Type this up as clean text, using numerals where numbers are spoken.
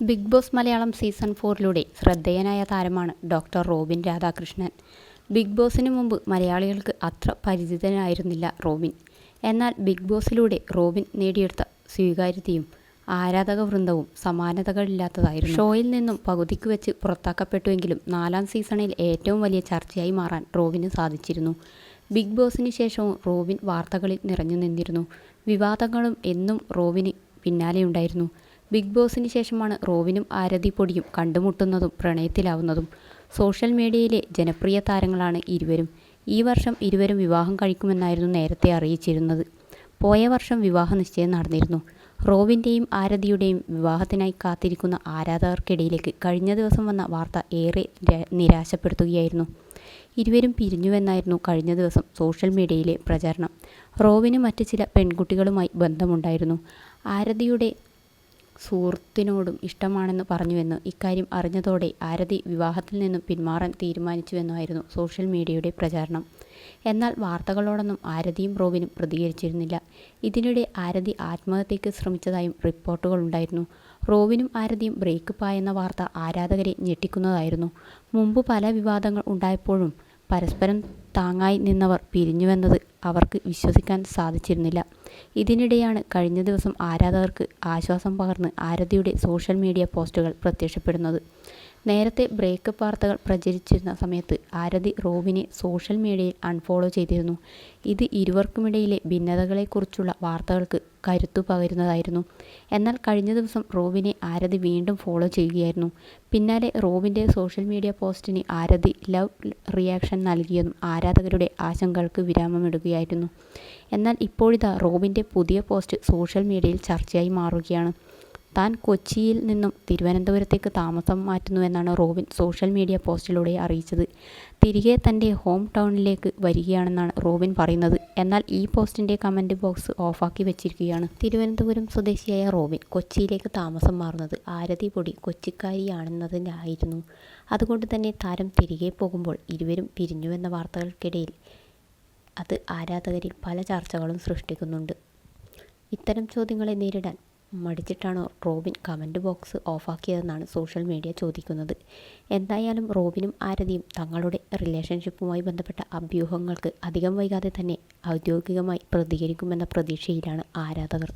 Big boss Malayalam season 4 ശ്രദ്ധേയനായ താരമാണ് doctor Robin Radhakrishnan. Big ബോസിന് മുമ്പ് മലയാളികൾക്ക് അത്ര പരിചിതനായിരുന്നില്ല റോബിൻ. എന്നാൽ ബിഗ് ബോസിലൂടെ റോബിൻ നേടിയെടുത്ത സ്വീകാര്യതയും ആരാധക വൃന്ദവും സമാനതകളില്ലാത്തതായിരുന്നു. ഷോയിൽ നിന്നും പകുതിക്ക് വെച്ച് പുറത്താക്കപ്പെട്ടുവെങ്കിലും 4ാം സീസണിൽ ഏറ്റവും വലിയ ചർച്ചയായി മാറാൻ റോബിന് സാധിച്ചിരുന്നു. ബിഗ് ബോസിന് ശേഷവും റോബിൻ വാർത്തകളിൽ നിറഞ്ഞു നിന്നിരുന്നു. വിവാദങ്ങളും എന്നും റോബിന് പിന്നാലെയുണ്ടായിരുന്നു. ബിഗ് ബോസിന് ശേഷമാണ് റോബിനും ആരതി പൊടിയും കണ്ടുമുട്ടുന്നതും പ്രണയത്തിലാവുന്നതും. സോഷ്യൽ മീഡിയയിലെ ജനപ്രിയ താരങ്ങളാണ് ഇരുവരും. ഈ വർഷം ഇരുവരും വിവാഹം കഴിക്കുമെന്നായിരുന്നു നേരത്തെ അറിയിച്ചിരുന്നത്. പോയ വർഷം വിവാഹ നിശ്ചയം നടന്നിരുന്നു. റോബിൻ്റെയും ആരതിയുടെയും വിവാഹത്തിനായി കാത്തിരിക്കുന്ന ആരാധകർക്കിടയിലേക്ക് കഴിഞ്ഞ ദിവസം വന്ന വാർത്ത ഏറെ നിരാശപ്പെടുത്തുകയായിരുന്നു. ഇരുവരും പിരിഞ്ഞുവെന്നായിരുന്നു കഴിഞ്ഞ ദിവസം സോഷ്യൽ മീഡിയയിലെ പ്രചാരണം. റോബിന് മറ്റ് ചില പെൺകുട്ടികളുമായി ബന്ധമുണ്ടായിരുന്നു. ആരതിയുടെ സുഹൃത്തിനോടും ഇഷ്ടമാണെന്ന് പറഞ്ഞുവെന്ന് ഇക്കാര്യം അറിഞ്ഞതോടെ ആരതി വിവാഹത്തിൽ നിന്നും പിന്മാറാൻ തീരുമാനിച്ചുവെന്നായിരുന്നു സോഷ്യൽ മീഡിയയുടെ പ്രചാരണം. എന്നാൽ വാർത്തകളോടൊന്നും ആരതിയും റോബിനും പ്രതികരിച്ചിരുന്നില്ല. ഇതിനിടെ ആരതി ആത്മഹത്യയ്ക്ക് ശ്രമിച്ചതായും റിപ്പോർട്ടുകളുണ്ടായിരുന്നു. റോബിനും ആരതിയും ബ്രേക്കപ്പ് ആയെന്ന വാർത്ത ആരാധകരെ ഞെട്ടിക്കുന്നതായിരുന്നു. മുമ്പ് പല വിവാദങ്ങൾ ഉണ്ടായപ്പോഴും പരസ്പരം താങ്ങായി നിന്നവർ പിരിഞ്ഞുവെന്നത് അവർക്ക് വിശ്വസിക്കാൻ സാധിച്ചിരുന്നില്ല. ഇതിനിടെയാണ് കഴിഞ്ഞ ദിവസം ആരാധകർക്ക് ആശ്വാസം പകർന്ന് ആരതിയുടെ സോഷ്യൽ മീഡിയ പോസ്റ്റുകൾ പ്രത്യക്ഷപ്പെടുന്നത്. നേരത്തെ ബ്രേക്കപ്പ് വാർത്തകൾ പ്രചരിച്ചിരുന്ന സമയത്ത് ആരതി റോബിനെ സോഷ്യൽ മീഡിയയിൽ അൺഫോളോ ചെയ്തിരുന്നു. ഇത് ഇരുവർക്കുമിടയിലെ ഭിന്നതകളെക്കുറിച്ചുള്ള വാർത്തകൾക്ക് കരുത്തു പകരുന്നതായിരുന്നു. എന്നാൽ കഴിഞ്ഞ ദിവസം റോബിനെ ആരതി വീണ്ടും ഫോളോ ചെയ്യുകയായിരുന്നു. പിന്നാലെ റോബിൻ്റെ സോഷ്യൽ മീഡിയ പോസ്റ്റിന് ആരതി ലവ് റിയാക്ഷൻ നൽകിയതും ആരാധകരുടെ ആശങ്കകൾക്ക് വിരാമമിടുകയായിരുന്നു. എന്നാൽ ഇപ്പോഴിതാ റോബിൻ്റെ പുതിയ പോസ്റ്റ് സോഷ്യൽ മീഡിയയിൽ ചർച്ചയായി മാറുകയാണ്. താൻ കൊച്ചിയിൽ നിന്നും തിരുവനന്തപുരത്തേക്ക് താമസം മാറ്റുന്നുവെന്നാണ് റോബിൻ സോഷ്യൽ മീഡിയ പോസ്റ്റിലൂടെ അറിയിച്ചത്. തിരികെ തൻ്റെ ഹോം ടൗണിലേക്ക് വരികയാണെന്നാണ് റോബിൻ പറയുന്നത്. എന്നാൽ ഈ പോസ്റ്റിൻ്റെ കമൻറ്റ് ബോക്സ് ഓഫാക്കി വെച്ചിരിക്കുകയാണ്. തിരുവനന്തപുരം സ്വദേശിയായ റോബിൻ കൊച്ചിയിലേക്ക് താമസം മാറുന്നത് ആരതി പൊടി കൊച്ചിക്കാരിയാണെന്നതിനായിരുന്നു. അതുകൊണ്ട് തന്നെ താരം തിരികെ പോകുമ്പോൾ ഇരുവരും പിരിഞ്ഞുവെന്ന വാർത്തകൾക്കിടയിൽ അത് ആരാധകരിൽ പല ചർച്ചകളും സൃഷ്ടിക്കുന്നുണ്ട്. ഇത്തരം ചോദ്യങ്ങളെ നേരിടാൻ മടിച്ചിട്ടാണ് റോബിൻ കമൻറ്റ് ബോക്സ് ഓഫാക്കിയതെന്നാണ് സോഷ്യൽ മീഡിയ ചോദിക്കുന്നത്. എന്തായാലും റോബിനും ആരതിയും തങ്ങളുടെ റിലേഷൻഷിപ്പുമായി ബന്ധപ്പെട്ട അഭ്യൂഹങ്ങൾക്ക് അധികം വൈകാതെ തന്നെ ഔദ്യോഗികമായി പ്രതികരിക്കുമെന്ന പ്രതീക്ഷയിലാണ് ആരാധകർ.